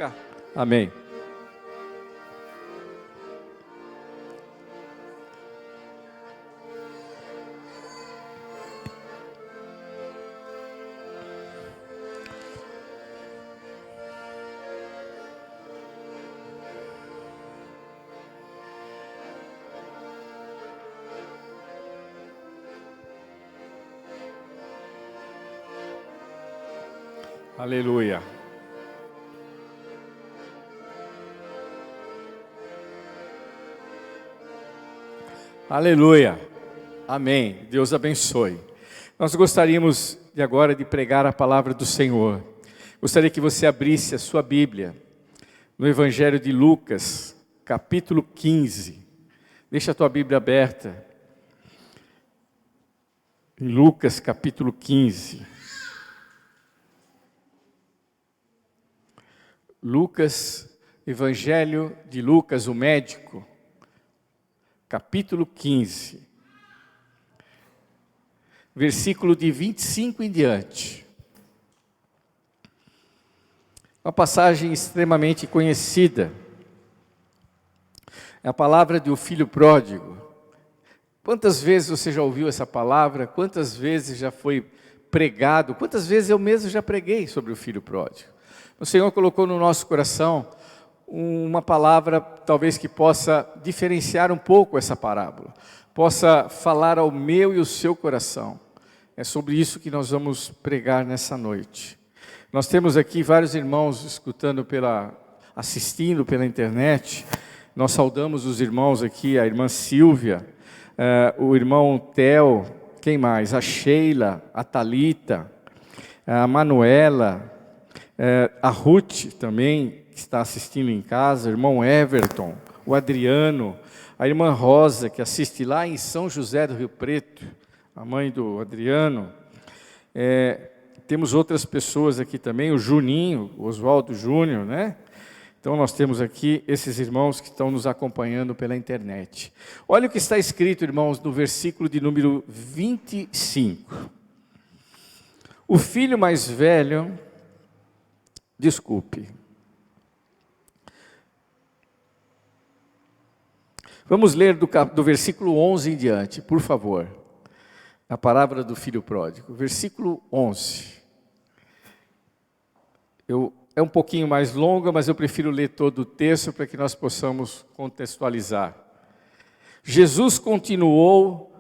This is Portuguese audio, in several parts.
tocar. Amém. Aleluia. Aleluia. Amém. Deus abençoe. Nós gostaríamos de agora de pregar a palavra do Senhor. Gostaria que você abrisse a sua Bíblia no Evangelho de Lucas, capítulo 15. Deixa a tua Bíblia aberta. Em Lucas, capítulo 15. Lucas, Evangelho de Lucas, o médico, capítulo 15, versículo de 25 em diante. Uma passagem extremamente conhecida. É a palavra do filho pródigo. Quantas vezes você já ouviu essa palavra? Quantas vezes já foi pregado? Quantas vezes eu mesmo já preguei sobre o filho pródigo? O Senhor colocou no nosso coração uma palavra, talvez que possa diferenciar um pouco essa parábola, possa falar ao meu e ao seu coração. É sobre isso que nós vamos pregar nessa noite. Nós temos aqui vários irmãos assistindo pela internet. Nós saudamos os irmãos aqui, a irmã Silvia, o irmão Theo, quem mais? A Sheila, a Thalita, a Manuela, a Ruth também, que está assistindo em casa, o irmão Everton, o Adriano, a irmã Rosa, que assiste lá em São José do Rio Preto, a mãe do Adriano. Temos outras pessoas aqui também, o Juninho, o Oswaldo Júnior, né? Então nós temos aqui esses irmãos que estão nos acompanhando pela internet. Olha o que está escrito, irmãos, no versículo de número 25. O filho mais velho... Desculpe. Vamos ler do versículo 11 em diante, por favor. A palavra do filho pródigo. Versículo 11. É um pouquinho mais longa, mas eu prefiro ler todo o texto para que nós possamos contextualizar. Jesus continuou,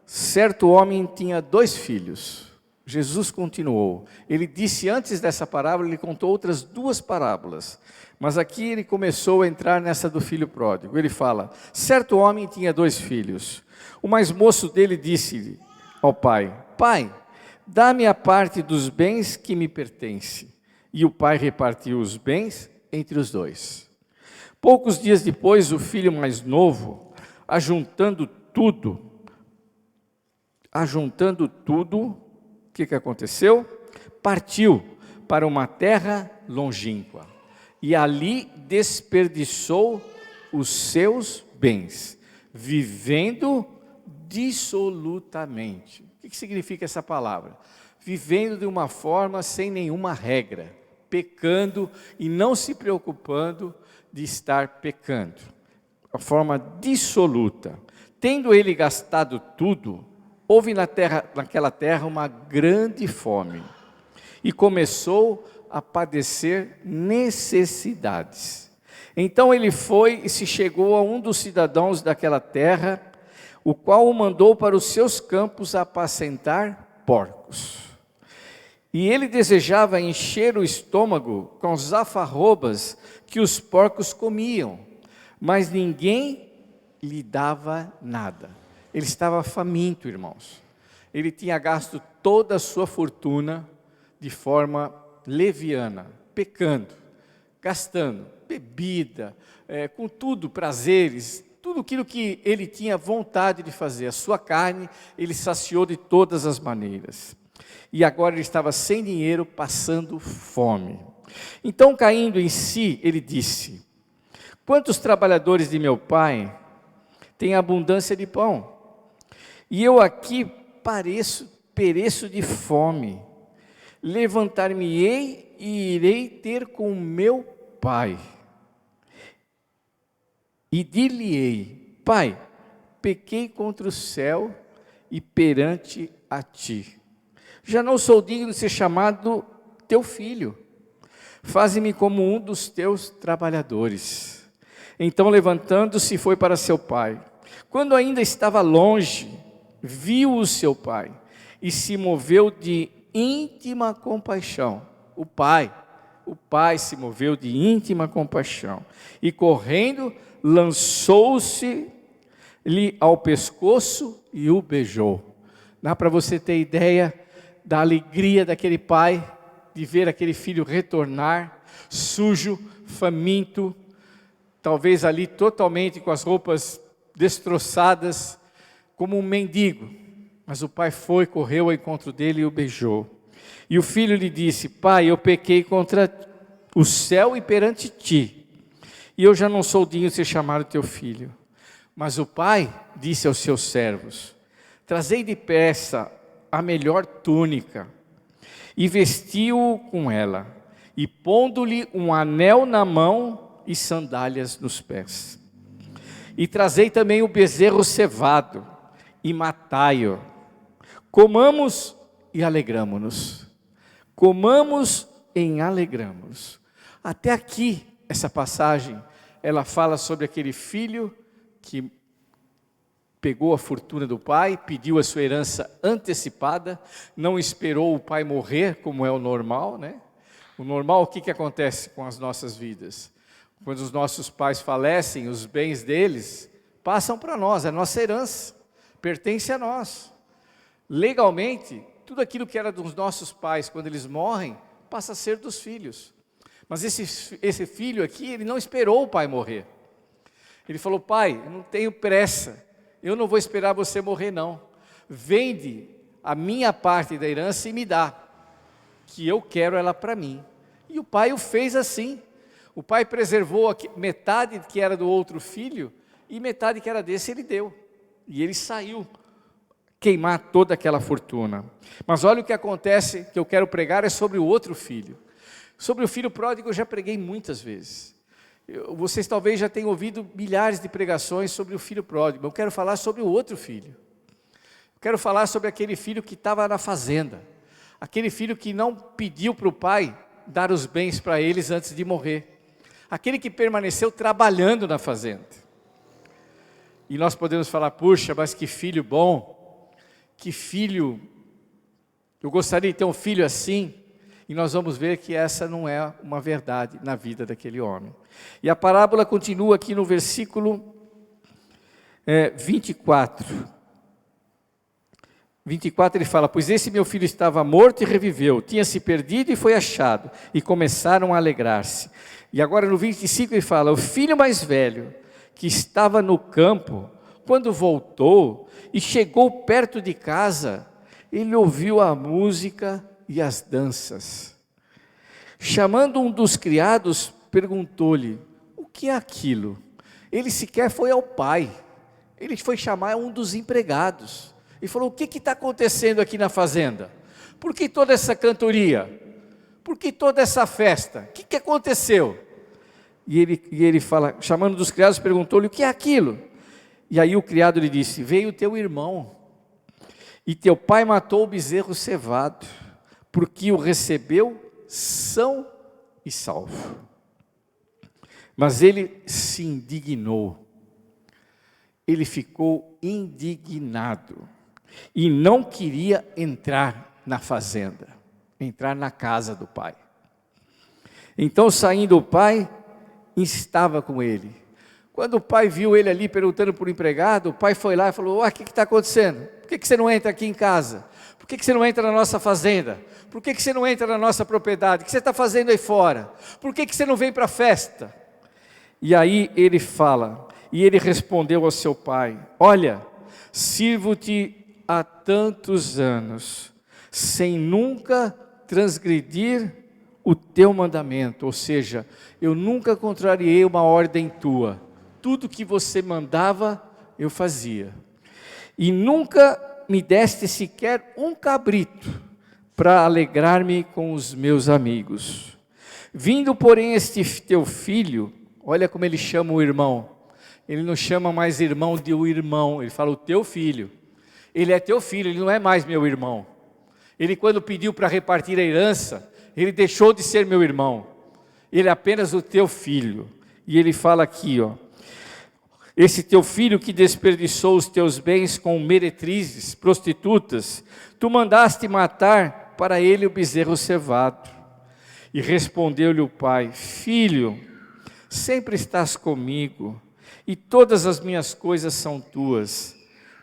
certo homem tinha 2 filhos. Jesus continuou. Ele disse antes dessa parábola, ele contou outras 2 parábolas. Mas aqui ele começou a entrar nessa do filho pródigo. Ele fala, certo homem tinha 2 filhos. O mais moço dele disse ao pai, pai, dá-me a parte dos bens que me pertence. E o pai repartiu os bens entre os 2. Poucos dias depois, o filho mais novo, ajuntando tudo, o que aconteceu? Partiu para uma terra longínqua e ali desperdiçou os seus bens, vivendo dissolutamente. O que significa essa palavra? Vivendo de uma forma sem nenhuma regra, pecando e não se preocupando de estar pecando. A forma dissoluta. Tendo ele gastado tudo, houve naquela terra uma grande fome e começou a padecer necessidades. Então ele foi e se chegou a um dos cidadãos daquela terra, o qual o mandou para os seus campos apacentar porcos. E ele desejava encher o estômago com as alfarrobas que os porcos comiam, mas ninguém lhe dava nada. Ele estava faminto, irmãos. Ele tinha gasto toda a sua fortuna de forma leviana, pecando, gastando bebida, com tudo, prazeres, tudo aquilo que ele tinha vontade de fazer. A sua carne, ele saciou de todas as maneiras. E agora ele estava sem dinheiro, passando fome. Então, caindo em si, ele disse, quantos trabalhadores de meu pai têm abundância de pão? E eu aqui pereço de fome. Levantar-me-ei e irei ter com meu pai e dir-lhe-ei: Pai, pequei contra o céu e perante a ti. Já não sou digno de ser chamado teu filho. Faze-me como um dos teus trabalhadores. Então, levantando-se, foi para seu pai. Quando ainda estava longe, viu o seu pai e se moveu de íntima compaixão. O pai se moveu de íntima compaixão e, correndo, lançou-se-lhe ao pescoço e o beijou. Dá para você ter ideia da alegria daquele pai de ver aquele filho retornar, sujo, faminto, talvez ali totalmente com as roupas destroçadas, como um mendigo. Mas o pai correu ao encontro dele e o beijou. E o filho lhe disse: Pai, eu pequei contra o céu e perante ti, e eu já não sou digno de ser chamado teu filho. Mas o pai disse aos seus servos: Trazei depressa a melhor túnica, e vestiu-o com ela, e pondo-lhe um anel na mão e sandálias nos pés. E trazei também o bezerro cevado, e matai-o. Comamos e alegramo-nos. Comamos e alegramo-nos. Até aqui, essa passagem, ela fala sobre aquele filho que pegou a fortuna do pai, pediu a sua herança antecipada, não esperou o pai morrer, como é o normal, né? O normal, o que acontece com as nossas vidas? Quando os nossos pais falecem, os bens deles passam para nós, é nossa herança, pertence a nós. Legalmente, tudo aquilo que era dos nossos pais, quando eles morrem, passa a ser dos filhos. Mas esse filho aqui, ele não esperou o pai morrer. Ele falou: Pai, eu não tenho pressa, eu não vou esperar você morrer não. Vende a minha parte da herança e me dá, que eu quero ela para mim. E o pai o fez assim. O pai preservou metade que era do outro filho, e metade que era desse ele deu. E ele saiu queimar toda aquela fortuna. Mas olha o que acontece, que eu quero pregar, é sobre o outro filho. Sobre o filho pródigo eu já preguei muitas vezes. Vocês talvez já tenham ouvido milhares de pregações sobre o filho pródigo. Eu quero falar sobre o outro filho. Eu quero falar sobre aquele filho que estava na fazenda. Aquele filho que não pediu para o pai dar os bens para eles antes de morrer. Aquele que permaneceu trabalhando na fazenda. E nós podemos falar: puxa, mas que filho bom. Que filho, eu gostaria de ter um filho assim. E nós vamos ver que essa não é uma verdade na vida daquele homem. E a parábola continua aqui no versículo 24. 24 ele fala: Pois esse meu filho estava morto e reviveu, tinha se perdido e foi achado. E começaram a alegrar-se. E agora no 25 ele fala: O filho mais velho, que estava no campo, quando voltou e chegou perto de casa, ele ouviu a música e as danças. Chamando um dos criados, perguntou-lhe: O que é aquilo? Ele sequer foi ao pai. Ele foi chamar um dos empregados. E falou: O que está acontecendo aqui na fazenda? Por que toda essa cantoria? Por que toda essa festa? O que aconteceu? E ele fala, chamando um dos criados, perguntou-lhe: O que é aquilo? E aí o criado lhe disse: Veio teu irmão, e teu pai matou o bezerro cevado, porque o recebeu são e salvo. Mas ele se indignou, ele ficou indignado, e não queria entrar na fazenda, entrar na casa do pai. Então, saindo o pai, estava com ele. Quando o pai viu ele ali perguntando por um empregado, o pai foi lá e falou: O que está acontecendo? Por que você não entra aqui em casa? Por que você não entra na nossa fazenda? Por que você não entra na nossa propriedade? O que você está fazendo aí fora? Por que você não vem para a festa? E aí ele fala, e ele respondeu ao seu pai: Olha, sirvo-te há tantos anos, sem nunca transgredir o teu mandamento. Ou seja, eu nunca contrariei uma ordem tua. Tudo que você mandava, eu fazia. E nunca me deste sequer um cabrito para alegrar-me com os meus amigos. Vindo, porém, este teu filho, olha como ele chama o irmão. Ele não chama mais irmão de o irmão, ele fala o teu filho. Ele é teu filho, ele não é mais meu irmão. Ele, quando pediu para repartir a herança, ele deixou de ser meu irmão. Ele é apenas o teu filho. E ele fala aqui, ó. Esse teu filho que desperdiçou os teus bens com meretrizes, prostitutas, tu mandaste matar para ele o bezerro cevado. E respondeu-lhe o pai: filho, sempre estás comigo, e todas as minhas coisas são tuas.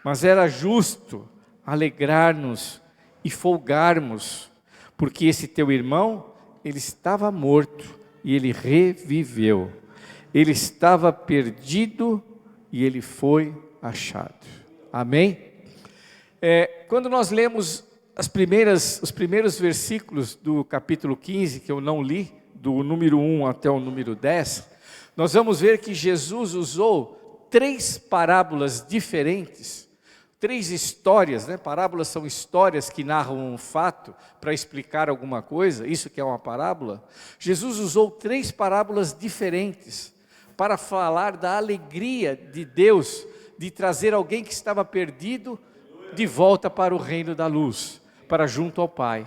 Mas era justo alegrar-nos e folgarmos, porque esse teu irmão, ele estava morto e ele reviveu. Ele estava perdido e ele foi achado. Amém? Quando nós lemos os primeiros versículos do capítulo 15, que eu não li, do número 1 até o número 10, nós vamos ver que Jesus usou 3 parábolas diferentes, 3 histórias, né? Parábolas são histórias que narram um fato para explicar alguma coisa, isso que é uma parábola. Jesus usou 3 parábolas diferentes para falar da alegria de Deus de trazer alguém que estava perdido de volta para o reino da luz, para junto ao Pai.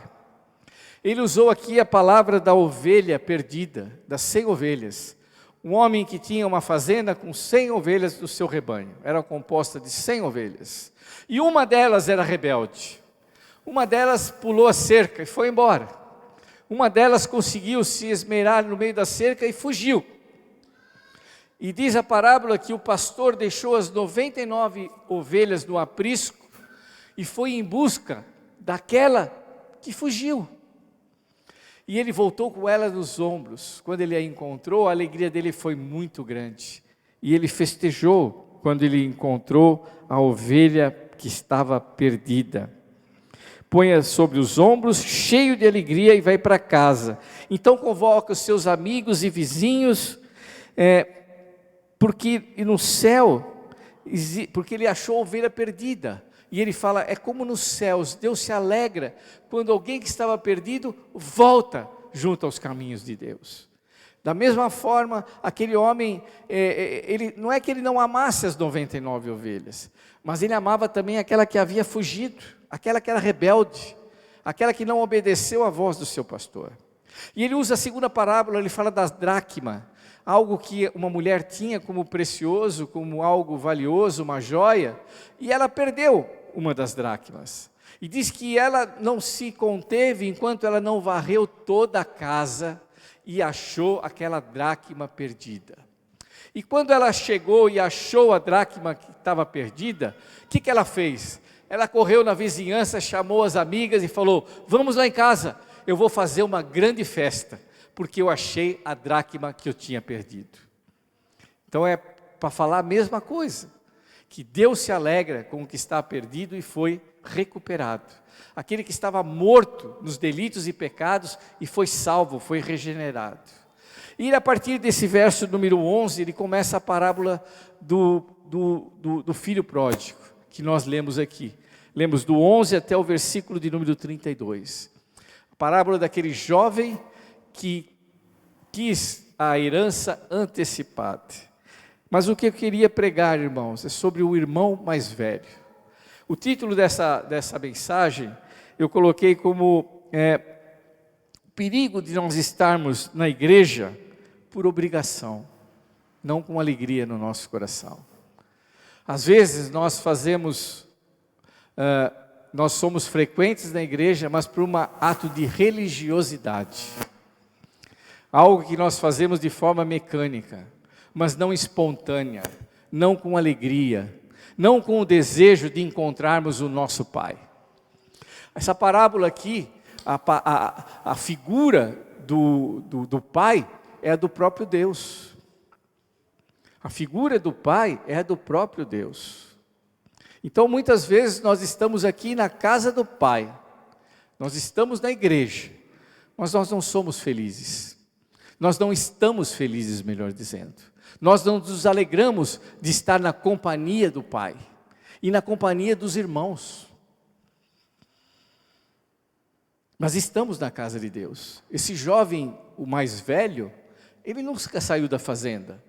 Ele usou aqui a palavra da ovelha perdida, das 100 ovelhas. Um homem que tinha uma fazenda com 100 ovelhas do seu rebanho, era composta de 100 ovelhas. E uma delas era rebelde. Uma delas pulou a cerca e foi embora. Uma delas conseguiu se esmerar no meio da cerca e fugiu. E diz a parábola que o pastor deixou as 99 ovelhas no aprisco e foi em busca daquela que fugiu. E ele voltou com ela nos ombros. Quando ele a encontrou, a alegria dele foi muito grande. E ele festejou quando ele encontrou a ovelha que estava perdida. Põe-a sobre os ombros, cheio de alegria, e vai para casa. Então convoca os seus amigos e vizinhos, porque no céu, porque ele achou a ovelha perdida. E ele fala, é como nos céus, Deus se alegra quando alguém que estava perdido volta junto aos caminhos de Deus. Da mesma forma, aquele homem, ele, não é que ele não amasse as 99 ovelhas, mas ele amava também aquela que havia fugido, aquela que era rebelde, aquela que não obedeceu à voz do seu pastor. E ele usa a segunda parábola, ele fala das dracma, algo que uma mulher tinha como precioso, como algo valioso, uma joia, e ela perdeu uma das dracmas. E diz que ela não se conteve enquanto ela não varreu toda a casa e achou aquela dracma perdida. E quando ela chegou e achou a dracma que estava perdida, o que ela fez? Ela correu na vizinhança, chamou as amigas e falou: vamos lá em casa, eu vou fazer uma grande festa, porque eu achei a dracma que eu tinha perdido. Então é para falar a mesma coisa, que Deus se alegra com o que está perdido e foi recuperado. Aquele que estava morto nos delitos e pecados e foi salvo, foi regenerado. E a partir desse verso número 11, ele começa a parábola do filho pródigo, que nós lemos aqui. Lemos do 11 até o versículo de número 32. A parábola daquele jovem que quis a herança antecipada. Mas o que eu queria pregar, irmãos, é sobre o irmão mais velho. O título dessa mensagem, eu coloquei como o perigo de nós estarmos na igreja por obrigação, não com alegria no nosso coração. Às vezes nós somos frequentes na igreja, mas por um ato de religiosidade. Algo que nós fazemos de forma mecânica, mas não espontânea, não com alegria, não com o desejo de encontrarmos o nosso Pai. Essa parábola aqui, a figura do Pai é a do próprio Deus. A figura do Pai é a do próprio Deus. Então muitas vezes nós estamos aqui na casa do Pai, nós estamos na igreja, mas nós não somos felizes. Nós não estamos felizes, melhor dizendo. Nós não nos alegramos de estar na companhia do Pai e na companhia dos irmãos. Mas estamos na casa de Deus. Esse jovem o mais velho, ele nunca saiu da fazenda.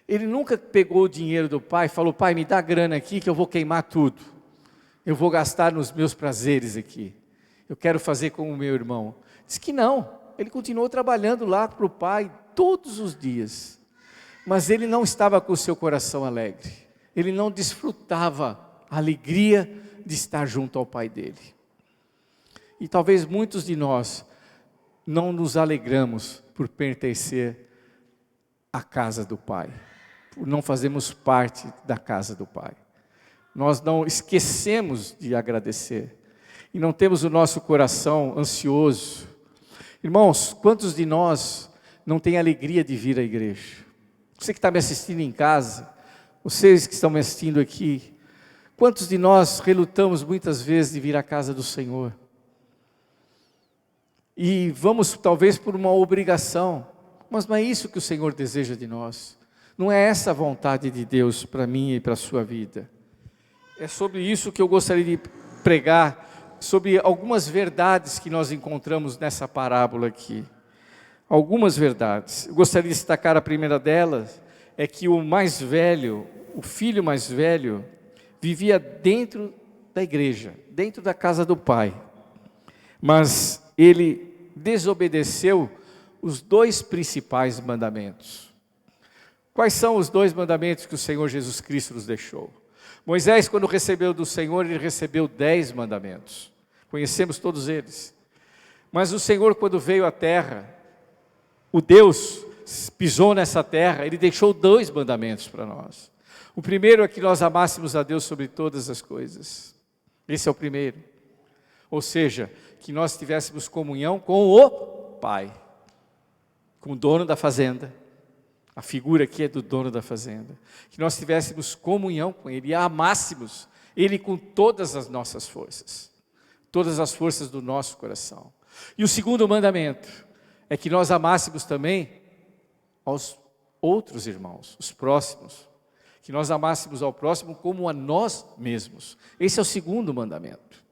Ele nunca pegou o dinheiro do pai e falou: pai, me dá grana aqui que eu vou queimar tudo. Eu vou gastar nos meus prazeres aqui. Eu quero fazer como o meu irmão. Diz que não. Ele continuou trabalhando lá para o pai todos os dias. Mas ele não estava com o seu coração alegre. Ele não desfrutava a alegria de estar junto ao pai dele. E talvez muitos de nós não nos alegramos por pertencer à casa do pai, por não fazermos parte da casa do pai. Nós não esquecemos de agradecer e não temos o nosso coração ansioso. Irmãos, quantos de nós não têm alegria de vir à igreja? Você que está me assistindo em casa, vocês que estão me assistindo aqui, quantos de nós relutamos muitas vezes de vir à casa do Senhor? E vamos talvez por uma obrigação, mas não é isso que o Senhor deseja de nós. Não é essa a vontade de Deus para mim e para a sua vida. É sobre isso que eu gostaria de pregar, sobre algumas verdades que nós encontramos nessa parábola aqui. Algumas verdades. Eu gostaria de destacar a primeira delas, é que o mais velho, o filho mais velho, vivia dentro da igreja, dentro da casa do pai. Mas ele desobedeceu os 2 principais mandamentos. Quais são os 2 mandamentos que o Senhor Jesus Cristo nos deixou? Moisés, quando recebeu do Senhor, ele recebeu 10 mandamentos. Conhecemos todos eles. Mas o Senhor, quando veio à terra, o Deus pisou nessa terra, ele deixou 2 mandamentos para nós. O primeiro é que nós amássemos a Deus sobre todas as coisas. Esse é o primeiro. Ou seja, que nós tivéssemos comunhão com o Pai, com o dono da fazenda. A figura aqui é do dono da fazenda. Que nós tivéssemos comunhão com Ele e amássemos Ele com todas as nossas forças. Todas as forças do nosso coração. E o segundo mandamento é que nós amássemos também aos outros irmãos, os próximos. Que nós amássemos ao próximo como a nós mesmos. Esse é o segundo mandamento.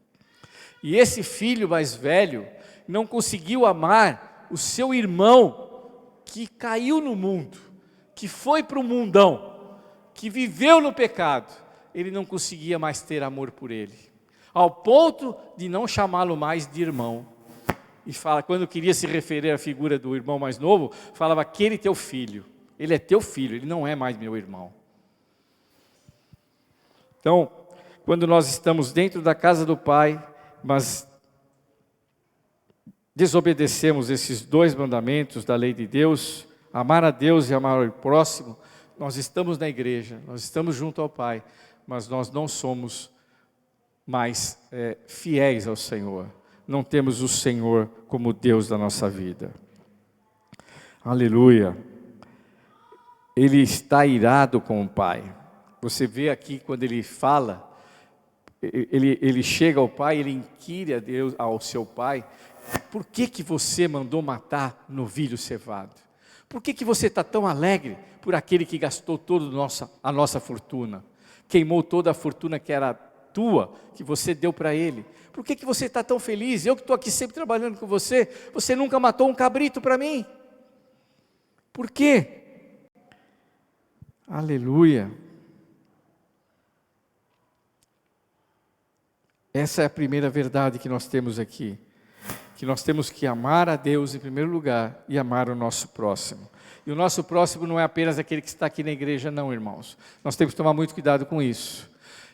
E esse filho mais velho não conseguiu amar o seu irmão que caiu no mundo, que foi para o mundão, que viveu no pecado. Ele não conseguia mais ter amor por ele, ao ponto de não chamá-lo mais de irmão. E fala, quando queria se referir à figura do irmão mais novo, falava: aquele teu filho. Ele é teu filho, ele não é mais meu irmão. Então, quando nós estamos dentro da casa do Pai, mas desobedecemos esses 2 mandamentos da lei de Deus, amar a Deus e amar o próximo, nós estamos na igreja, nós estamos junto ao Pai, mas nós não somos mais fiéis ao Senhor. Não temos o Senhor como Deus da nossa vida. Aleluia. Ele está irado com o Pai. Você vê aqui quando ele fala, ele chega ao pai, ele inquire a Deus, ao seu pai: por que você mandou matar novilho cevado? Por que você está tão alegre por aquele que gastou toda a nossa fortuna? Queimou toda a fortuna que era tua, que você deu para ele. Por que você está tão feliz? Eu que estou aqui sempre trabalhando com você, você nunca matou um cabrito para mim. Por quê? Aleluia. Essa é a primeira verdade que nós temos aqui. Que nós temos que amar a Deus em primeiro lugar e amar o nosso próximo. E o nosso próximo não é apenas aquele que está aqui na igreja, não, irmãos. Nós temos que tomar muito cuidado com isso.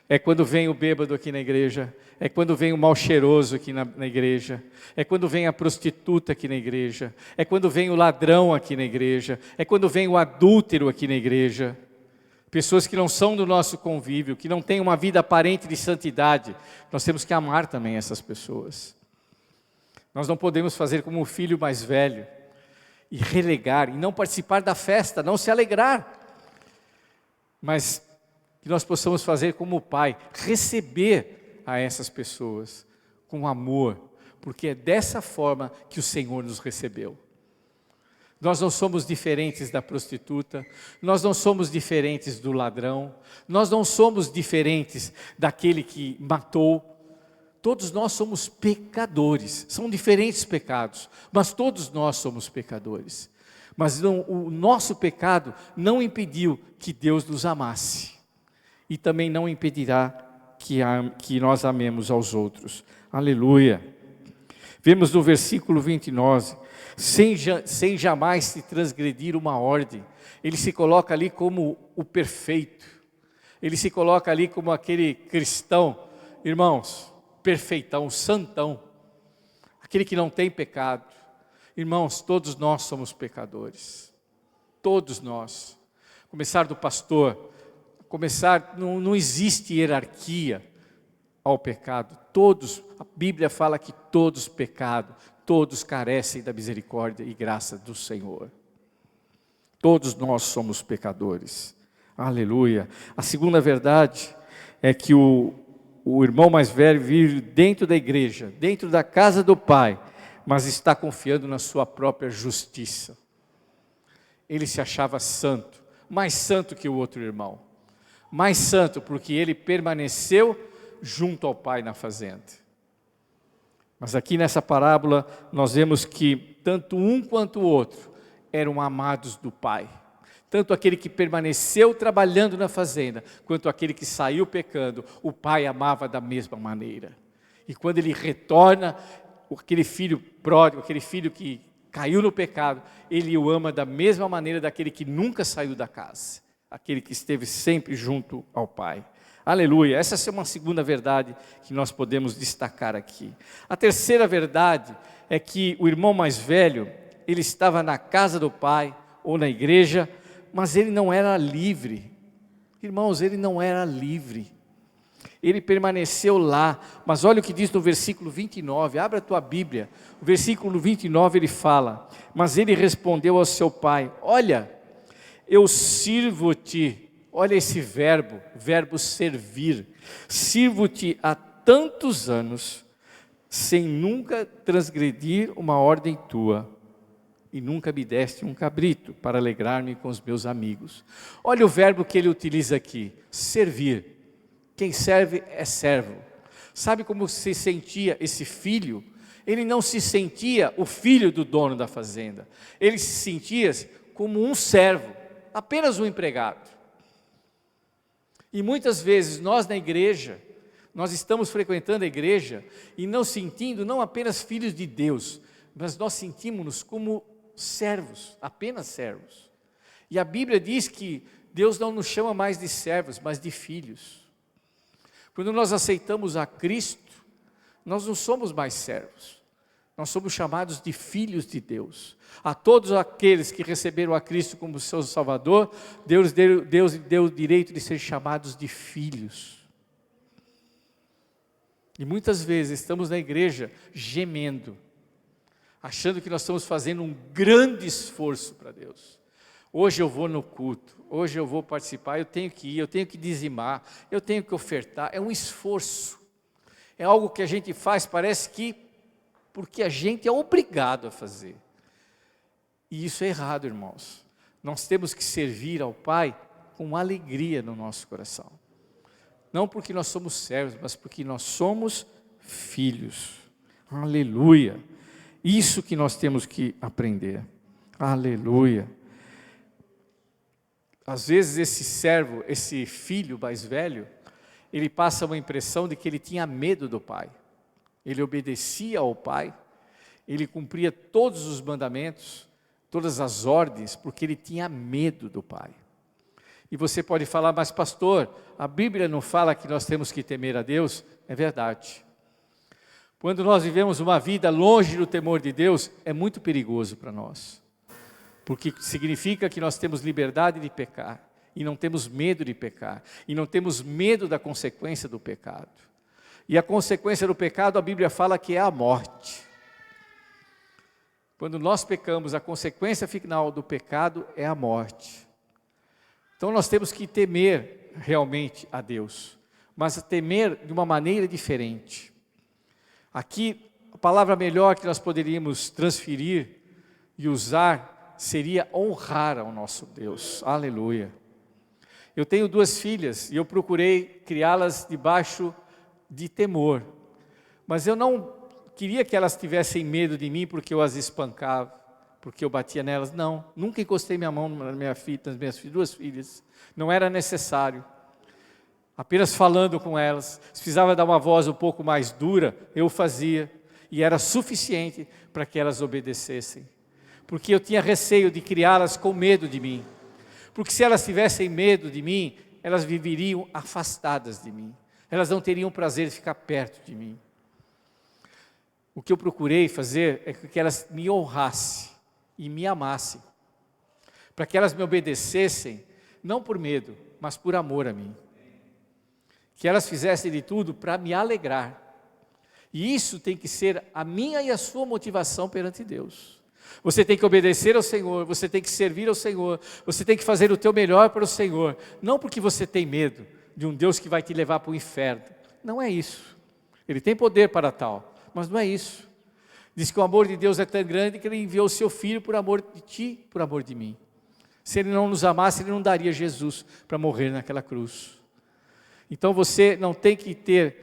É quando vem o bêbado aqui na igreja, é quando vem o mal cheiroso aqui na igreja, é quando vem a prostituta aqui na igreja, é quando vem o ladrão aqui na igreja, é quando vem o adúltero aqui na igreja. Pessoas que não são do nosso convívio, que não têm uma vida aparente de santidade, nós temos que amar também essas pessoas. Nós não podemos fazer como o filho mais velho, e relegar, e não participar da festa, não se alegrar, mas que nós possamos fazer como o Pai, receber a essas pessoas com amor, porque é dessa forma que o Senhor nos recebeu. Nós não somos diferentes da prostituta, nós não somos diferentes do ladrão, nós não somos diferentes daquele que matou. todos nós somos pecadores. São diferentes pecados, mas todos nós somos pecadores. Mas o nosso pecado não impediu que Deus nos amasse. E também não impedirá que nós amemos aos outros. Aleluia. Vemos no versículo 29, sem jamais se transgredir uma ordem. Ele se coloca ali como o perfeito. Ele se coloca ali como aquele cristão, irmãos, perfeitão, santão. Aquele que não tem pecado. Irmãos, todos nós somos pecadores. Todos nós. Começar do pastor, não existe hierarquia ao pecado. Todos, a Bíblia fala que todos pecaram, todos carecem da misericórdia e graça do Senhor. Todos nós somos pecadores. Aleluia. A segunda verdade é que o irmão mais velho vive dentro da igreja, dentro da casa do Pai, mas está confiando na sua própria justiça. Ele se achava santo, mais santo que o outro irmão. Mais santo porque ele permaneceu junto ao Pai na fazenda. Mas aqui nessa parábola nós vemos que tanto um quanto o outro eram amados do Pai. Tanto aquele que permaneceu trabalhando na fazenda, quanto aquele que saiu pecando, o Pai amava da mesma maneira. E quando ele retorna, aquele filho pródigo, aquele filho que caiu no pecado, ele o ama da mesma maneira daquele que nunca saiu da casa. Aquele que esteve sempre junto ao Pai. Aleluia, essa é uma segunda verdade que nós podemos destacar aqui. A terceira verdade é que o irmão mais velho, ele estava na casa do Pai ou na igreja, mas ele não era livre. Irmãos, ele não era livre. Ele permaneceu lá, mas olha o que diz no versículo 29, abra a tua Bíblia. O versículo 29 ele fala, mas ele respondeu ao seu pai, olha, eu sirvo-te, olha esse verbo servir, sirvo-te há tantos anos, sem nunca transgredir uma ordem tua, e nunca me deste um cabrito para alegrar-me com os meus amigos. Olha o verbo que ele utiliza aqui, servir. Quem serve é servo. Sabe como se sentia esse filho? Ele não se sentia o filho do dono da fazenda. Ele se sentia como um servo, apenas um empregado. E muitas vezes nós na igreja, nós estamos frequentando a igreja e não sentindo não apenas filhos de Deus, mas nós sentimos-nos como servos, apenas servos. E a Bíblia diz que Deus não nos chama mais de servos, mas de filhos. Quando nós aceitamos a Cristo, nós não somos mais servos, nós somos chamados de filhos de Deus. A todos aqueles que receberam a Cristo como seu Salvador, Deus deu o direito de ser chamados de filhos. E muitas vezes estamos na igreja gemendo, achando que nós estamos fazendo um grande esforço para Deus. Hoje eu vou no culto, hoje eu vou participar, eu tenho que ir, eu tenho que dizimar, eu tenho que ofertar, é um esforço. É algo que a gente faz, parece que, porque a gente é obrigado a fazer. E isso é errado, irmãos. Nós temos que servir ao Pai com alegria no nosso coração. Não porque nós somos servos, mas porque nós somos filhos. Aleluia. Isso que nós temos que aprender. Aleluia. Às vezes esse servo, esse filho mais velho, ele passa uma impressão de que ele tinha medo do pai. Ele obedecia ao pai, ele cumpria todos os mandamentos, todas as ordens, porque ele tinha medo do pai. E você pode falar, mas pastor, a Bíblia não fala que nós temos que temer a Deus? É verdade. Quando nós vivemos uma vida longe do temor de Deus, é muito perigoso para nós. Porque significa que nós temos liberdade de pecar, e não temos medo de pecar, e não temos medo da consequência do pecado. E a consequência do pecado, a Bíblia fala que é a morte. Quando nós pecamos, a consequência final do pecado é a morte. Então nós temos que temer realmente a Deus, mas temer de uma maneira diferente. Aqui, a palavra melhor que nós poderíamos transferir e usar seria honrar ao nosso Deus. Aleluia. Eu tenho 2 filhas e eu procurei criá-las debaixo de temor. Mas eu não queria que elas tivessem medo de mim porque eu as espancava, porque eu batia nelas. Não, nunca encostei minha mão nas minhas duas filhas. Não era necessário. Apenas falando com elas. Se precisava dar uma voz um pouco mais dura, eu fazia. E era suficiente para que elas obedecessem. Porque eu tinha receio de criá-las com medo de mim. Porque se elas tivessem medo de mim, elas viveriam afastadas de mim. Elas não teriam prazer de ficar perto de mim. O que eu procurei fazer é que elas me honrassem e me amassem. Para que elas me obedecessem, não por medo, mas por amor a mim. Que elas fizessem de tudo para me alegrar. E isso tem que ser a minha e a sua motivação perante Deus. Você tem que obedecer ao Senhor, você tem que servir ao Senhor, você tem que fazer o teu melhor para o Senhor. Não porque você tem medo de um Deus que vai te levar para o inferno. Não é isso. Ele tem poder para tal, mas não é isso. Diz que o amor de Deus é tão grande que Ele enviou o seu Filho por amor de ti, por amor de mim. Se Ele não nos amasse, Ele não daria Jesus para morrer naquela cruz. Então você não tem que ter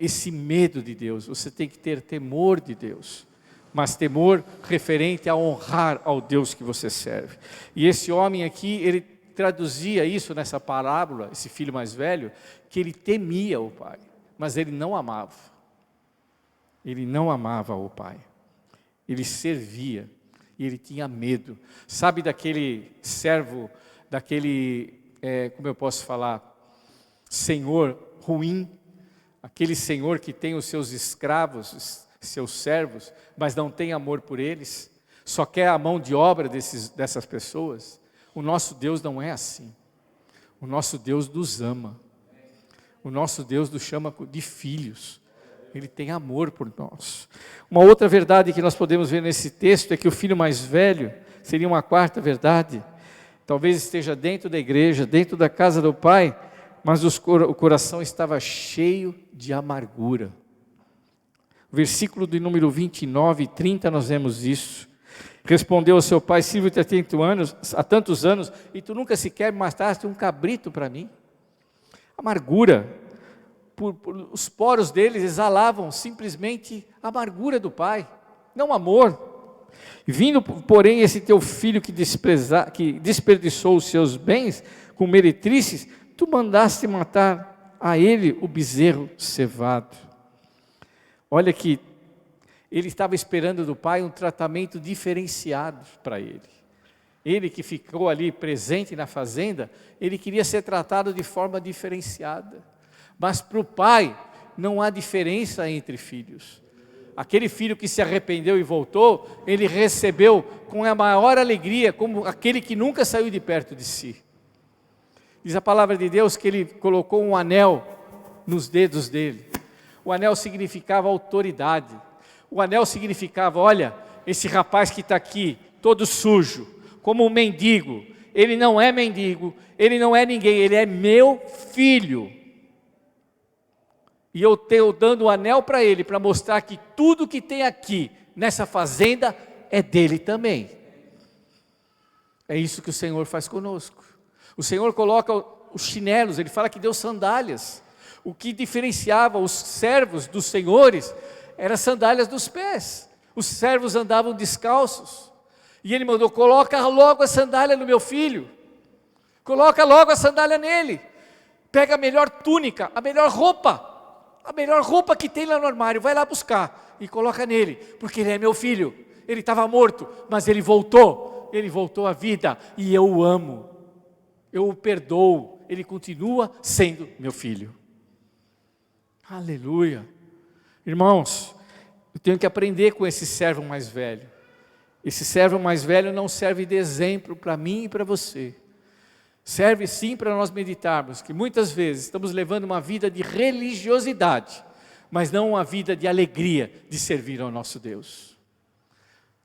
esse medo de Deus, você tem que ter temor de Deus, mas temor referente a honrar ao Deus que você serve. E esse homem aqui, ele traduzia isso nessa parábola, esse filho mais velho, que ele temia o pai, mas ele não amava. Ele não amava o pai, ele servia e ele tinha medo. Sabe daquele servo, como eu posso falar, senhor ruim, aquele senhor que tem os seus escravos, seus servos, mas não tem amor por eles, só quer a mão de obra dessas pessoas. O nosso Deus não é assim. O nosso Deus nos ama. O nosso Deus nos chama de filhos. Ele tem amor por nós. Uma outra verdade que nós podemos ver nesse texto é que o filho mais velho, seria uma quarta verdade, talvez esteja dentro da igreja, dentro da casa do pai, mas o coração estava cheio de amargura. Versículo de número 29 e 30 nós vemos isso. Respondeu ao seu pai: sirvo-te há tantos anos, e tu nunca sequer mataste um cabrito para mim. Amargura. Os poros deles exalavam simplesmente a amargura do pai, não amor. Vindo, porém, esse teu filho que desperdiçou os seus bens com meretrices, tu mandaste matar a ele o bezerro cevado. Olha que ele estava esperando do pai um tratamento diferenciado para ele. Ele que ficou ali presente na fazenda, ele queria ser tratado de forma diferenciada. Mas para o pai não há diferença entre filhos. Aquele filho que se arrependeu e voltou, ele recebeu com a maior alegria, como aquele que nunca saiu de perto de si. Diz a palavra de Deus que ele colocou um anel nos dedos dele. O anel significava autoridade. O anel significava: olha, esse rapaz que está aqui, todo sujo, como um mendigo, ele não é mendigo, ele não é ninguém, ele é meu filho. E eu estou dando o anel para ele, para mostrar que tudo que tem aqui, nessa fazenda, é dele também. É isso que o Senhor faz conosco. O Senhor coloca os chinelos, Ele fala que deu sandálias. O que diferenciava os servos dos senhores, eram as sandálias dos pés. Os servos andavam descalços. E Ele mandou: coloca logo a sandália no meu filho. Coloca logo a sandália nele. Pega a melhor túnica, a melhor roupa que tem lá no armário, vai lá buscar e coloca nele, porque ele é meu filho. Ele estava morto, mas ele voltou à vida, e eu o amo, eu o perdoo, ele continua sendo meu filho. Aleluia. Irmãos, eu tenho que aprender com esse servo mais velho. Esse servo mais velho não serve de exemplo para mim e para você. Serve sim para nós meditarmos que muitas vezes estamos levando uma vida de religiosidade, mas não uma vida de alegria de servir ao nosso Deus.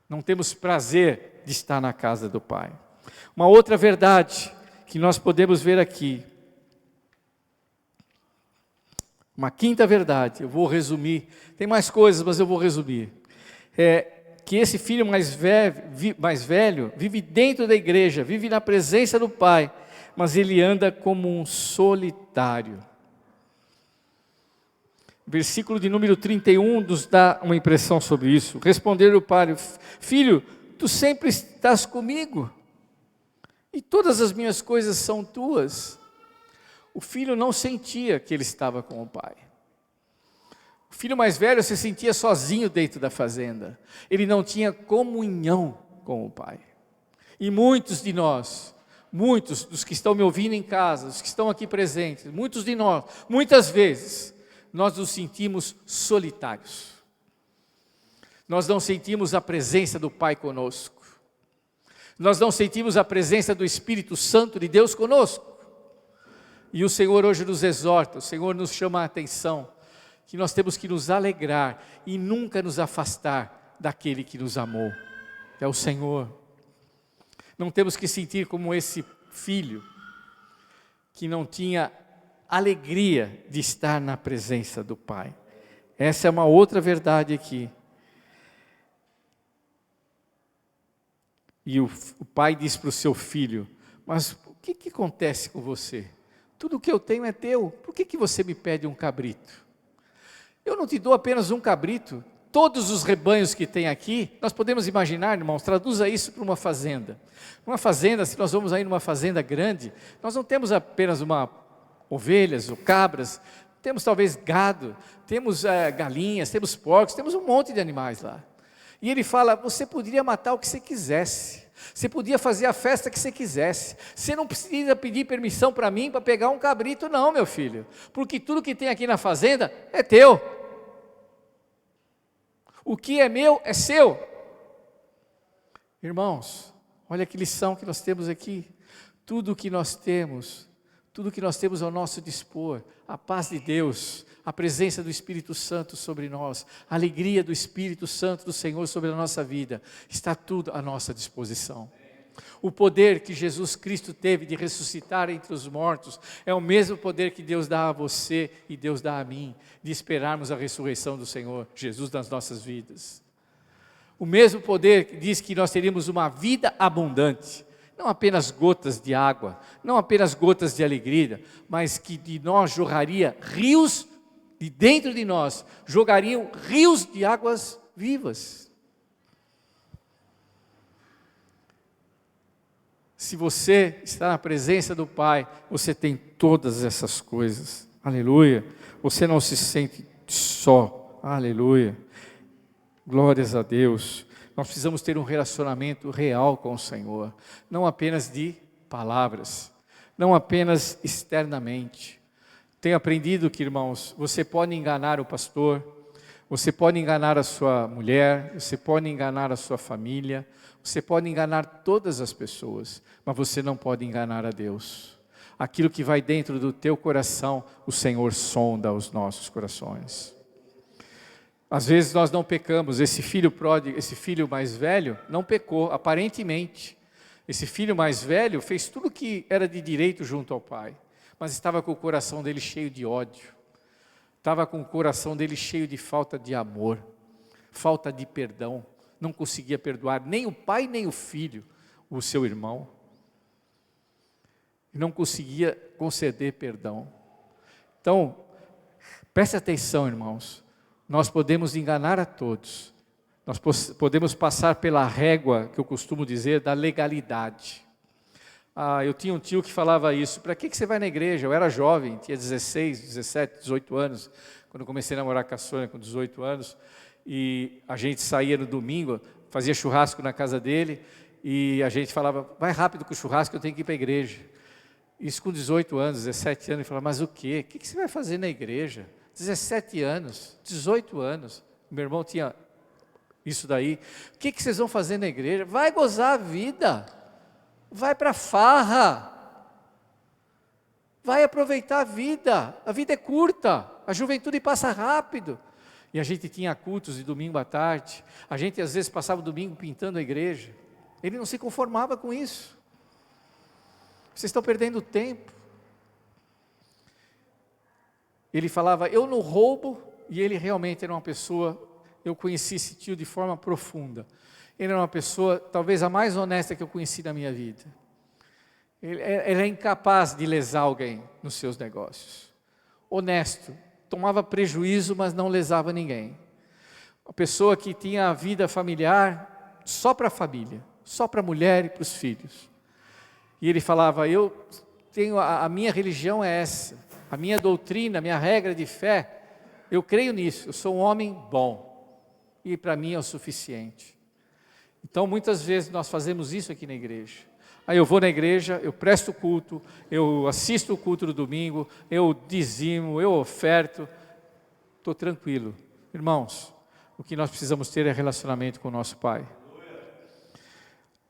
Não temos prazer de estar na casa do Pai. Uma outra verdade que nós podemos ver aqui, uma quinta verdade, eu vou resumir, tem mais coisas, mas eu vou resumir, que esse filho mais velho vive dentro da igreja, vive na presença do Pai, mas ele anda como um solitário. Versículo de número 31 nos dá uma impressão sobre isso. Respondeu o pai: filho, tu sempre estás comigo, e todas as minhas coisas são tuas. O filho não sentia que ele estava com o pai. O filho mais velho se sentia sozinho dentro da fazenda. Ele não tinha comunhão com o pai. E muitos de nós, muitos dos que estão me ouvindo em casa, os que estão aqui presentes, muitos de nós, muitas vezes, nós nos sentimos solitários. Nós não sentimos a presença do Pai conosco. Nós não sentimos a presença do Espírito Santo de Deus conosco. E o Senhor hoje nos exorta, o Senhor nos chama a atenção, que nós temos que nos alegrar e nunca nos afastar daquele que nos amou, é o Senhor. Não temos que sentir como esse filho, que não tinha alegria de estar na presença do Pai. Essa é uma outra verdade aqui. E o pai diz para o seu filho: mas o que acontece com você? Tudo o que eu tenho é teu, por que você me pede um cabrito? Eu não te dou apenas um cabrito, todos os rebanhos que tem aqui, nós podemos imaginar, irmãos, traduza isso para uma fazenda. Uma fazenda, se nós vamos aí numa fazenda grande, nós não temos apenas ovelhas ou cabras, temos talvez gado, temos galinhas, temos porcos, temos um monte de animais lá. E ele fala: você poderia matar o que você quisesse, você podia fazer a festa que você quisesse, você não precisa pedir permissão para mim para pegar um cabrito não, meu filho, porque tudo que tem aqui na fazenda é teu, o que é meu é seu. Irmãos, olha que lição que nós temos aqui. Tudo que nós temos ao nosso dispor, a paz de Deus, a presença do Espírito Santo sobre nós, a alegria do Espírito Santo do Senhor sobre a nossa vida, está tudo à nossa disposição. O poder que Jesus Cristo teve de ressuscitar entre os mortos é o mesmo poder que Deus dá a você e Deus dá a mim, de esperarmos a ressurreição do Senhor Jesus nas nossas vidas. O mesmo poder que diz que nós teríamos uma vida abundante, não apenas gotas de água, não apenas gotas de alegria, mas que de nós jorraria rios, de dentro de nós jogariam rios de águas vivas. Se você está na presença do Pai, você tem todas essas coisas, aleluia. Você não se sente só, aleluia. Glórias a Deus. Nós precisamos ter um relacionamento real com o Senhor, não apenas de palavras, não apenas externamente. Tenho aprendido que, irmãos, você pode enganar o pastor, você pode enganar a sua mulher, você pode enganar a sua família, você pode enganar todas as pessoas, mas você não pode enganar a Deus. Aquilo que vai dentro do teu coração, o Senhor sonda os nossos corações. Às vezes nós não pecamos. Esse filho pródigo, esse filho mais velho não pecou, aparentemente. Esse filho mais velho fez tudo o que era de direito junto ao pai, mas estava com o coração dele cheio de ódio, estava com o coração dele cheio de falta de amor, falta de perdão, não conseguia perdoar nem o pai nem o filho, o seu irmão, não conseguia conceder perdão. Então, preste atenção, irmãos, nós podemos enganar a todos, nós podemos passar pela régua, que eu costumo dizer, da legalidade. Eu tinha um tio que falava isso: para que você vai na igreja? Eu era jovem, tinha 16, 17, 18 anos, quando eu comecei a namorar com a Sônia com 18 anos, e a gente saía no domingo, fazia churrasco na casa dele, e a gente falava: vai rápido com o churrasco, eu tenho que ir para a igreja. Isso com 18 anos, 17 anos, ele falava: mas o quê? O que você vai fazer na igreja? 17 anos, 18 anos, meu irmão tinha isso daí. O que vocês vão fazer na igreja? Vai gozar a vida, vai para a farra, vai aproveitar a vida é curta, a juventude passa rápido. E a gente tinha cultos de domingo à tarde, a gente às vezes passava o domingo pintando a igreja, ele não se conformava com isso. Vocês estão perdendo tempo. Ele falava: eu não roubo, e ele realmente era uma pessoa, eu conheci esse tio de forma profunda, ele era uma pessoa talvez a mais honesta que eu conheci na minha vida. Ele é incapaz de lesar alguém nos seus negócios, honesto, tomava prejuízo, mas não lesava ninguém. Uma pessoa que tinha a vida familiar só para a família, só para a mulher e para os filhos. E ele falava, a minha religião é essa, a minha doutrina, a minha regra de fé, eu creio nisso, eu sou um homem bom, e para mim é o suficiente. Então muitas vezes nós fazemos isso aqui na igreja. Aí eu vou na igreja, eu presto culto, eu assisto o culto do domingo, eu dizimo, eu oferto, estou tranquilo. Irmãos, o que nós precisamos ter é relacionamento com o nosso Pai.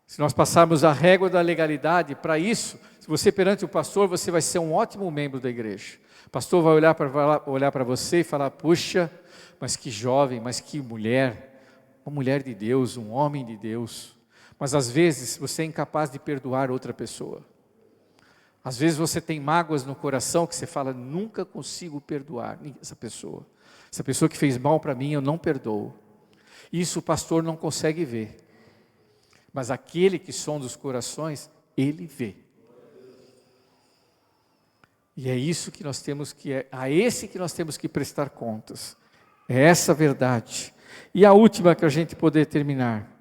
Se nós passarmos a régua da legalidade, para isso, se você perante o pastor, você vai ser um ótimo membro da igreja. O pastor vai olhar para você e falar, puxa, mas que jovem, mas que mulher, uma mulher de Deus, um homem de Deus. Mas às vezes você é incapaz de perdoar outra pessoa. Às vezes você tem mágoas no coração que você fala, nunca consigo perdoar essa pessoa. Essa pessoa que fez mal para mim, eu não perdoo. Isso o pastor não consegue ver. Mas aquele que sonda os corações, ele vê. E é isso que nós temos a esse que nós temos que prestar contas. É essa a verdade. E a última que a gente poder terminar.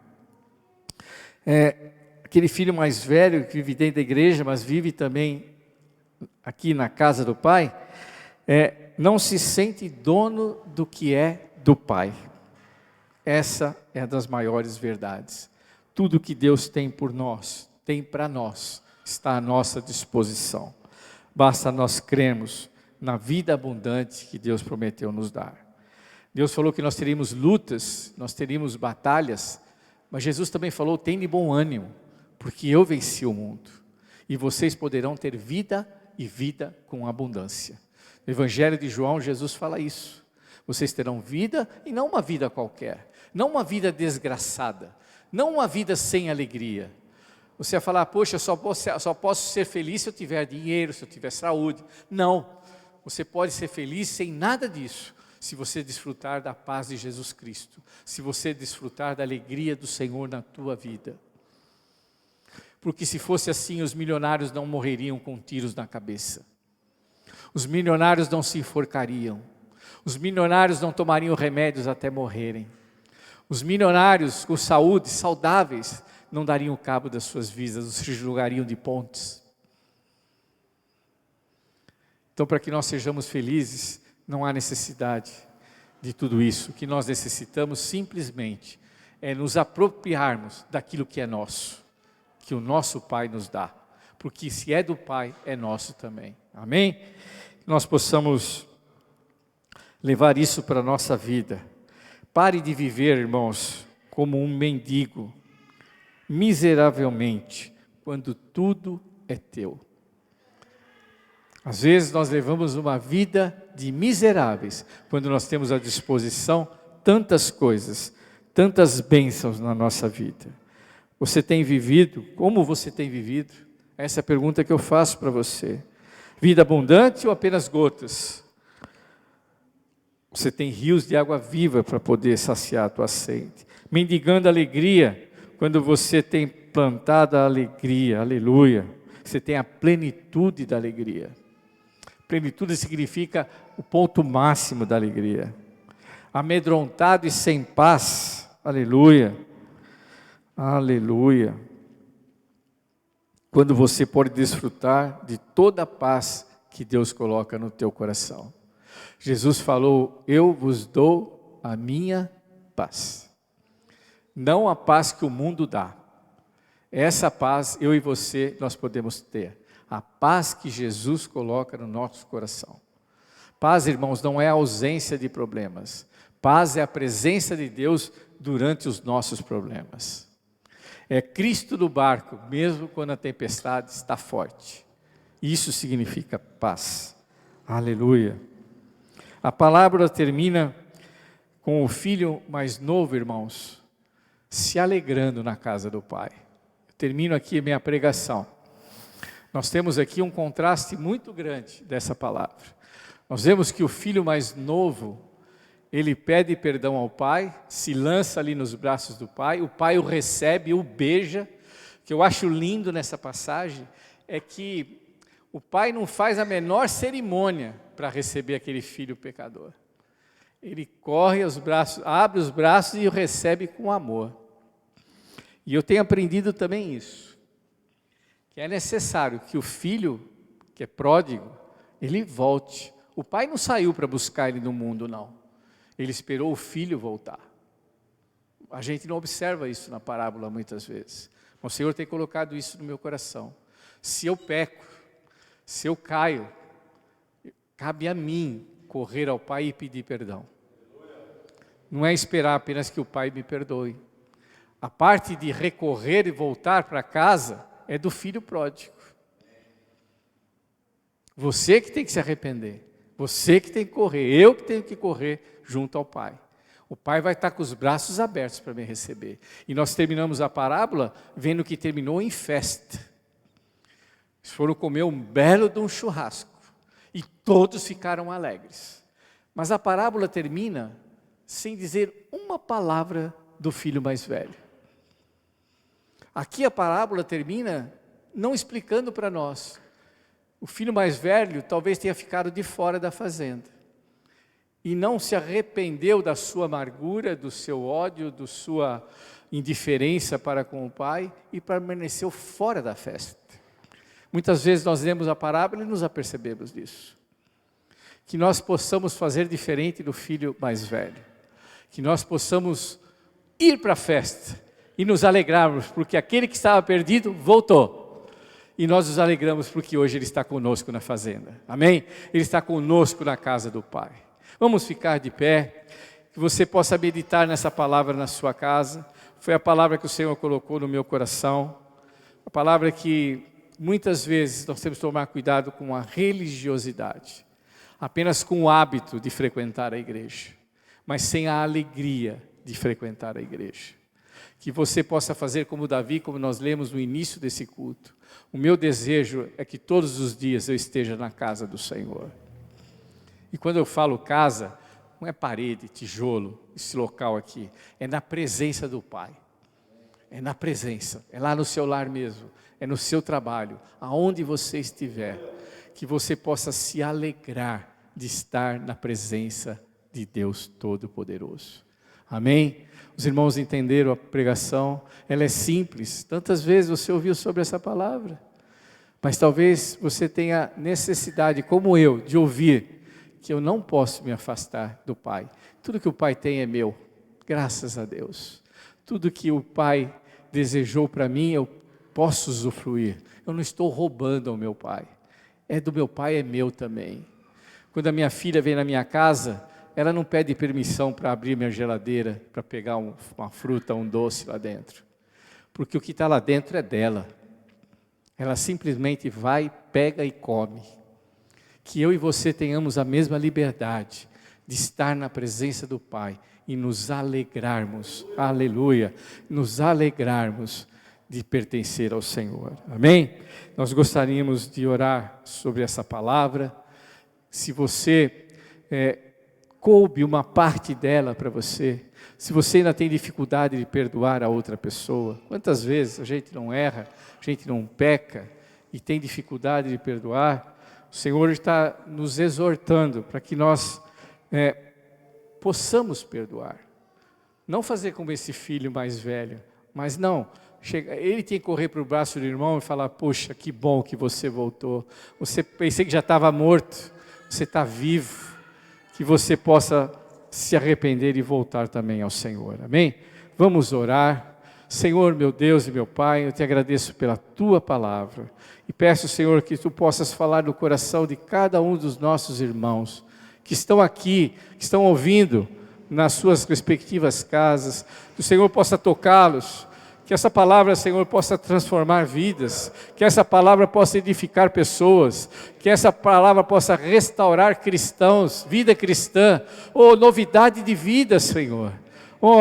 É aquele filho mais velho que vive dentro da igreja, mas vive também aqui na casa do pai, não se sente dono do que é do pai. Essa é uma das maiores verdades. Tudo que Deus tem por nós, tem para nós, está à nossa disposição. Basta nós crermos na vida abundante que Deus prometeu nos dar. Deus falou que nós teríamos lutas, nós teríamos batalhas, mas Jesus também falou, tem de bom ânimo, porque eu venci o mundo. E vocês poderão ter vida e vida com abundância. No Evangelho de João, Jesus fala isso. Vocês terão vida e não uma vida qualquer, não uma vida desgraçada, não uma vida sem alegria. Você vai falar, poxa, só posso ser feliz se eu tiver dinheiro, se eu tiver saúde. Não, você pode ser feliz sem nada disso, se você desfrutar da paz de Jesus Cristo, se você desfrutar da alegria do Senhor na tua vida. Porque se fosse assim, os milionários não morreriam com tiros na cabeça. Os milionários não se enforcariam. Os milionários não tomariam remédios até morrerem. Os milionários com saúde, saudáveis, não dariam cabo das suas vidas, não se julgariam de pontes. Então, para que nós sejamos felizes, não há necessidade de tudo isso. O que nós necessitamos simplesmente é nos apropriarmos daquilo que é nosso, que o nosso Pai nos dá. Porque se é do Pai, é nosso também. Amém? Nós possamos levar isso para a nossa vida. Pare de viver, irmãos, como um mendigo, miseravelmente, quando tudo é teu. Às vezes nós levamos uma vida de miseráveis, quando nós temos à disposição tantas coisas, tantas bênçãos na nossa vida. Você tem vivido, como você tem vivido? Essa é a pergunta que eu faço para você. Vida abundante ou apenas gotas? Você tem rios de água viva para poder saciar a tua sede. Mendigando alegria, quando você tem plantado a alegria, aleluia. Você tem a plenitude da alegria. Plenitude significa o ponto máximo da alegria. Amedrontado e sem paz, aleluia. Aleluia. Quando você pode desfrutar de toda a paz que Deus coloca no teu coração. Jesus falou, eu vos dou a minha paz. Não a paz que o mundo dá. Essa paz, eu e você, nós podemos ter. A paz que Jesus coloca no nosso coração. Paz, irmãos, não é a ausência de problemas. Paz é a presença de Deus durante os nossos problemas. É Cristo no barco, mesmo quando a tempestade está forte. Isso significa paz. Aleluia. A palavra termina com o filho mais novo, irmãos, se alegrando na casa do Pai. Eu termino aqui a minha pregação. Nós temos aqui um contraste muito grande dessa palavra. Nós vemos que o filho mais novo, ele pede perdão ao pai, se lança ali nos braços do pai, o pai o recebe, o beija. O que eu acho lindo nessa passagem é que O pai não faz a menor cerimônia para receber aquele filho pecador. Ele corre aos braços, abre os braços e o recebe com amor. E eu tenho aprendido também isso, que é necessário que o filho, que é pródigo, ele volte. O pai não saiu para buscar ele no mundo, não. Ele esperou o filho voltar. A gente não observa isso na parábola muitas vezes. O Senhor tem colocado isso no meu coração. Se eu peco, se eu caio, cabe a mim correr ao pai e pedir perdão. Não é esperar apenas que o pai me perdoe. A parte de recorrer e voltar para casa é do filho pródigo. Você que tem que se arrepender. Você que tem que correr. Eu que tenho que correr junto ao pai. O pai vai estar com os braços abertos para me receber. E nós terminamos a parábola vendo que terminou em festa. Eles foram comer um belo de um churrasco. E todos ficaram alegres. Mas a parábola termina sem dizer uma palavra do filho mais velho. Aqui a parábola termina não explicando para nós. O filho mais velho talvez tenha ficado de fora da fazenda. E não se arrependeu da sua amargura, do seu ódio, da sua indiferença para com o pai e permaneceu fora da festa. Muitas vezes nós lemos a parábola e nos apercebemos disso. Que nós possamos fazer diferente do filho mais velho. Que nós possamos ir para a festa e nos alegrarmos, porque aquele que estava perdido voltou. E nós nos alegramos porque hoje ele está conosco na fazenda. Amém? Ele está conosco na casa do Pai. Vamos ficar de pé, que você possa meditar nessa palavra na sua casa. Foi a palavra que o Senhor colocou no meu coração. A palavra que muitas vezes nós temos que tomar cuidado com a religiosidade. Apenas com o hábito de frequentar a igreja, mas sem a alegria de frequentar a igreja. Que você possa fazer como Davi, como nós lemos no início desse culto. O meu desejo é que todos os dias eu esteja na casa do Senhor. E quando eu falo casa, não é parede, tijolo, esse local aqui. É na presença do Pai. É na presença, é lá no seu lar mesmo. É no seu trabalho, aonde você estiver. Que você possa se alegrar de estar na presença de Deus Todo-Poderoso. Amém? Os irmãos entenderam a pregação, ela é simples. Tantas vezes você ouviu sobre essa palavra. Mas talvez você tenha necessidade, como eu, de ouvir que eu não posso me afastar do Pai. Tudo que o Pai tem é meu, graças a Deus. Tudo que o Pai desejou para mim, eu posso usufruir. Eu não estou roubando ao meu Pai. É do meu Pai, é meu também. Quando a minha filha vem na minha casa, ela não pede permissão para abrir minha geladeira, para pegar uma fruta, um doce lá dentro. Porque o que está lá dentro é dela. Ela simplesmente vai, pega e come. Que eu e você tenhamos a mesma liberdade de estar na presença do Pai e nos alegrarmos, aleluia, nos alegrarmos de pertencer ao Senhor, amém? Nós gostaríamos de orar sobre essa palavra. Se você coube uma parte dela para você, se você ainda tem dificuldade de perdoar a outra pessoa, quantas vezes a gente não erra, a gente não peca e tem dificuldade de perdoar, o Senhor está nos exortando para que nós possamos perdoar. Não fazer como esse filho mais velho, mas não, ele tem que correr para o braço do irmão e falar, poxa, que bom que você voltou. Pensei que já estava morto, você está vivo. Que você possa se arrepender e voltar também ao Senhor, amém? Vamos orar. Senhor, meu Deus e meu Pai, eu te agradeço pela Tua palavra e peço, Senhor, que Tu possas falar no coração de cada um dos nossos irmãos que estão aqui, que estão ouvindo nas suas respectivas casas, que o Senhor possa tocá-los, que essa palavra, Senhor, possa transformar vidas, que essa palavra possa edificar pessoas, que essa palavra possa restaurar cristãos, vida cristã, novidade de vida, Senhor.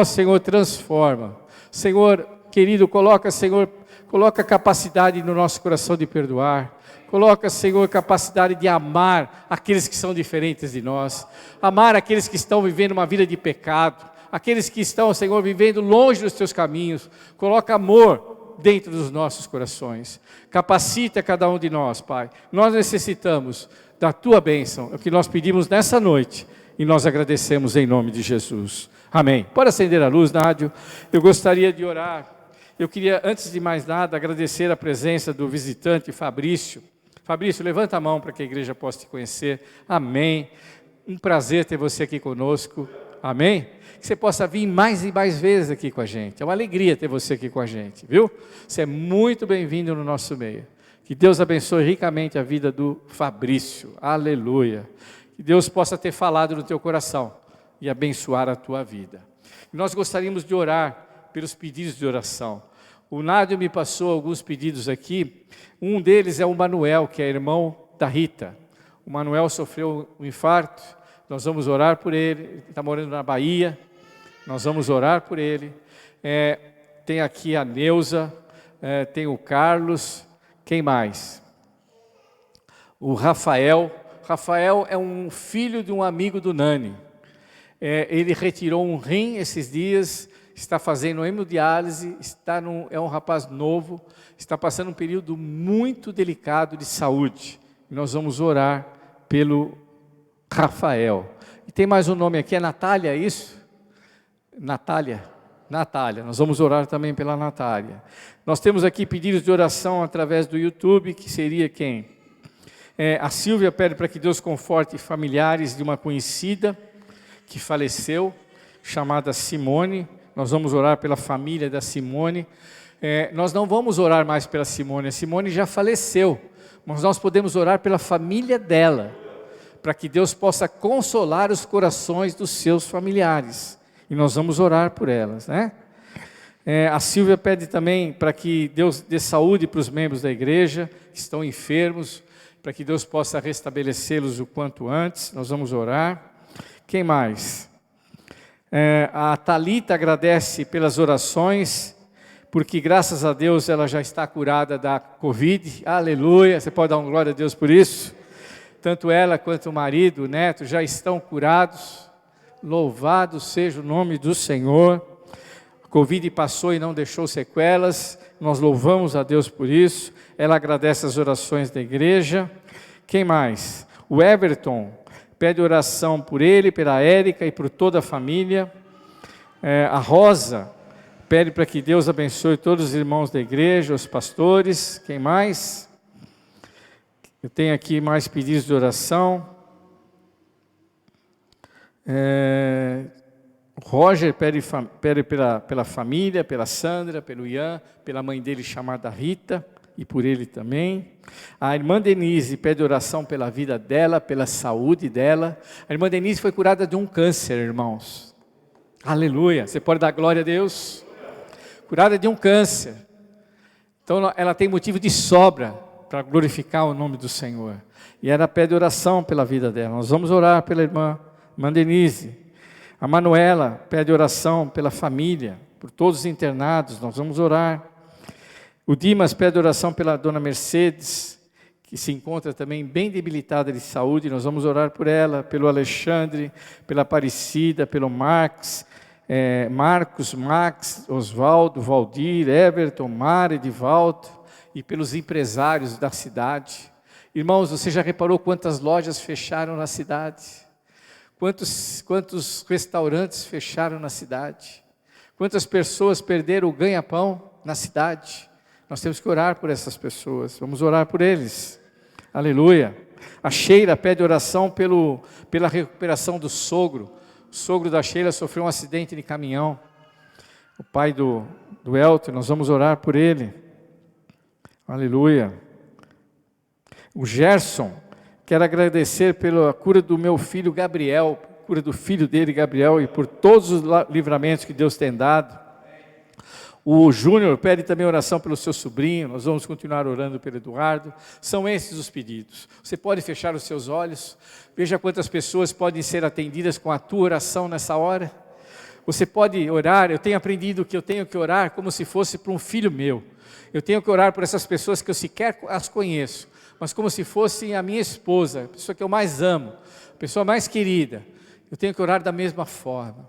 Senhor, transforma. Senhor, querido, coloca capacidade no nosso coração de perdoar. Coloca, Senhor, capacidade de amar aqueles que são diferentes de nós. Amar aqueles que estão vivendo uma vida de pecado. Aqueles que estão, Senhor, vivendo longe dos Teus caminhos. Coloca amor dentro dos nossos corações. Capacita cada um de nós, Pai. Nós necessitamos da Tua bênção, é o que nós pedimos nessa noite, e nós agradecemos em nome de Jesus. Amém. Pode acender a luz, Nádio. Eu gostaria de orar. Eu queria, antes de mais nada, agradecer a presença do visitante Fabrício. Fabrício, levanta a mão para que a igreja possa te conhecer. Amém. Um prazer ter você aqui conosco. Amém. Que você possa vir mais e mais vezes aqui com a gente. É uma alegria ter você aqui com a gente, viu? Você é muito bem-vindo no nosso meio. Que Deus abençoe ricamente a vida do Fabrício. Aleluia. Que Deus possa ter falado no teu coração e abençoar a tua vida. Nós gostaríamos de orar pelos pedidos de oração. O Nádio me passou alguns pedidos aqui. Um deles é o Manuel, que é irmão da Rita. O Manuel sofreu um infarto. Nós vamos orar por ele. Ele está morando na Bahia. Nós vamos orar por ele. Tem aqui a Neuza, tem o Carlos. Quem mais? O Rafael. Rafael é um filho de um amigo do Nani. Ele retirou um rim esses dias, está fazendo hemodiálise, é um rapaz novo, está passando um período muito delicado de saúde. Nós vamos orar pelo Rafael. E tem mais um nome aqui, é Natália, é isso? Natália, nós vamos orar também pela Natália. Nós temos aqui pedidos de oração através do YouTube, que seria quem? A Silvia pede para que Deus conforte familiares de uma conhecida que faleceu, chamada Simone. Nós vamos orar pela família da Simone. Nós não vamos orar mais pela Simone, a Simone já faleceu, mas nós podemos orar pela família dela, para que Deus possa consolar os corações dos seus familiares. E nós vamos orar por elas, né? A Silvia pede também para que Deus dê saúde para os membros da igreja que estão enfermos, para que Deus possa restabelecê-los o quanto antes. Nós vamos orar. Quem mais? A Thalita agradece pelas orações, porque graças a Deus ela já está curada da Covid. Aleluia, você pode dar uma glória a Deus por isso? Tanto ela quanto o marido, o neto, já estão curados. Louvado seja o nome do Senhor. A Covid passou e não deixou sequelas. Nós louvamos a Deus por isso. Ela agradece as orações da igreja. Quem mais? O Everton pede oração por ele, pela Érica e por toda a família. A Rosa pede para que Deus abençoe todos os irmãos da igreja, os pastores. Quem mais? Eu tenho aqui mais pedidos de oração. Roger pede pela família, pela Sandra, pelo Ian, pela mãe dele chamada Rita, e por ele também. A irmã Denise pede oração pela vida dela, pela saúde dela. A irmã Denise foi curada de um câncer, irmãos. Aleluia, você pode dar glória a Deus? Curada de um câncer. Então ela tem motivo de sobra para glorificar o nome do Senhor. E ela pede oração pela vida dela. Nós vamos orar pela irmã Denise. A Manuela pede oração pela família, por todos os internados. Nós vamos orar. O Dimas pede oração pela dona Mercedes, que se encontra também bem debilitada de saúde. Nós vamos orar por ela, pelo Alexandre, pela Aparecida, pelo Marcos, Max, Oswaldo, Valdir, Everton, Mari, Edivaldo, e pelos empresários da cidade. Irmãos, você já reparou quantas lojas fecharam na cidade? Quantos restaurantes fecharam na cidade? Quantas pessoas perderam o ganha-pão na cidade? Nós temos que orar por essas pessoas, vamos orar por eles. Aleluia. A Sheila pede oração pela recuperação do sogro. O sogro da Sheila sofreu um acidente de caminhão. O pai do Elton, nós vamos orar por ele. Aleluia. O Gerson, quero agradecer pela cura do meu filho Gabriel, cura do filho dele Gabriel, e por todos os livramentos que Deus tem dado. O Júnior pede também oração pelo seu sobrinho. Nós vamos continuar orando pelo Eduardo. São esses os pedidos. Você pode fechar os seus olhos. Veja quantas pessoas podem ser atendidas com a tua oração nessa hora. Você pode orar. Eu tenho aprendido que eu tenho que orar como se fosse para um filho meu. Eu tenho que orar por essas pessoas que eu sequer as conheço, mas como se fosse a minha esposa, a pessoa que eu mais amo, a pessoa mais querida. Eu tenho que orar da mesma forma.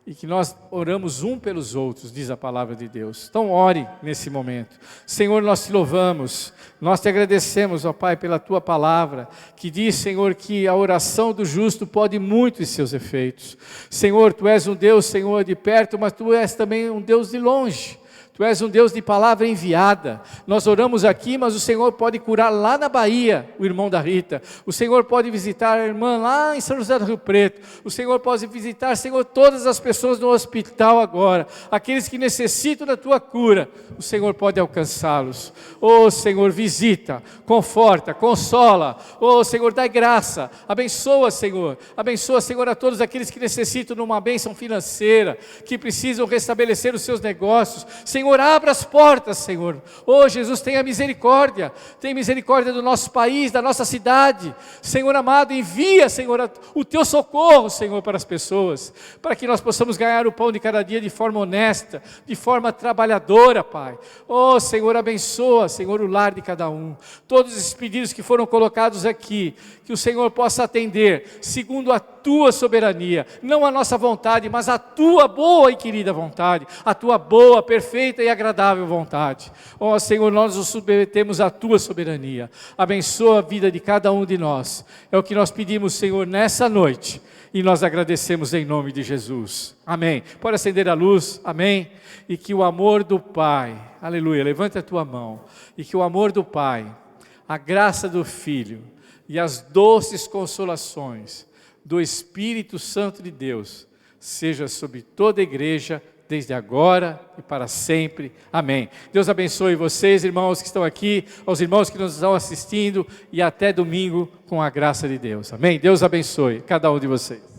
e que nós oramos um pelos outros, diz a palavra de Deus. Então ore nesse momento. Senhor, nós te louvamos, nós te agradecemos, ó Pai, pela tua palavra, que diz, Senhor, que a oração do justo pode muito em seus efeitos. Senhor, tu és um Deus, Senhor, de perto, mas tu és também um Deus de longe. Tu és um Deus de palavra enviada. Nós oramos aqui, mas o Senhor pode curar lá na Bahia o irmão da Rita. O Senhor pode visitar a irmã lá em São José do Rio Preto. O Senhor pode visitar, Senhor, todas as pessoas no hospital agora. Aqueles que necessitam da tua cura. O Senhor pode alcançá-los. Oh, Senhor, visita, conforta, consola. Oh, Senhor, dá graça. Abençoa, Senhor. Abençoa, Senhor, a todos aqueles que necessitam de uma bênção financeira, que precisam restabelecer os seus negócios. Senhor, abra as portas, Senhor. Oh, Jesus, tenha misericórdia. Tenha misericórdia do nosso país, da nossa cidade. Senhor amado, envia, Senhor, o teu socorro, Senhor, para as pessoas, para que nós possamos ganhar o pão de cada dia de forma honesta, de forma trabalhadora, Pai. Oh, Senhor, abençoa, Senhor, o lar de cada um. Todos esses pedidos que foram colocados aqui, que o Senhor possa atender, segundo a tua soberania, não a nossa vontade, mas a tua boa e querida vontade, a tua boa, perfeita e agradável vontade. Ó Senhor, nós nos submetemos à tua soberania. Abençoa a vida de cada um de nós. É o que nós pedimos, Senhor, nessa noite. E nós agradecemos em nome de Jesus. Amém. Pode acender a luz. Amém. E que o amor do Pai, aleluia, levanta a tua mão. E que o amor do Pai, a graça do Filho e as doces consolações do Espírito Santo de Deus seja sobre toda a igreja, desde agora e para sempre. Amém. Deus abençoe vocês, irmãos que estão aqui, aos irmãos que nos estão assistindo, e até domingo com a graça de Deus. Amém. Deus abençoe cada um de vocês.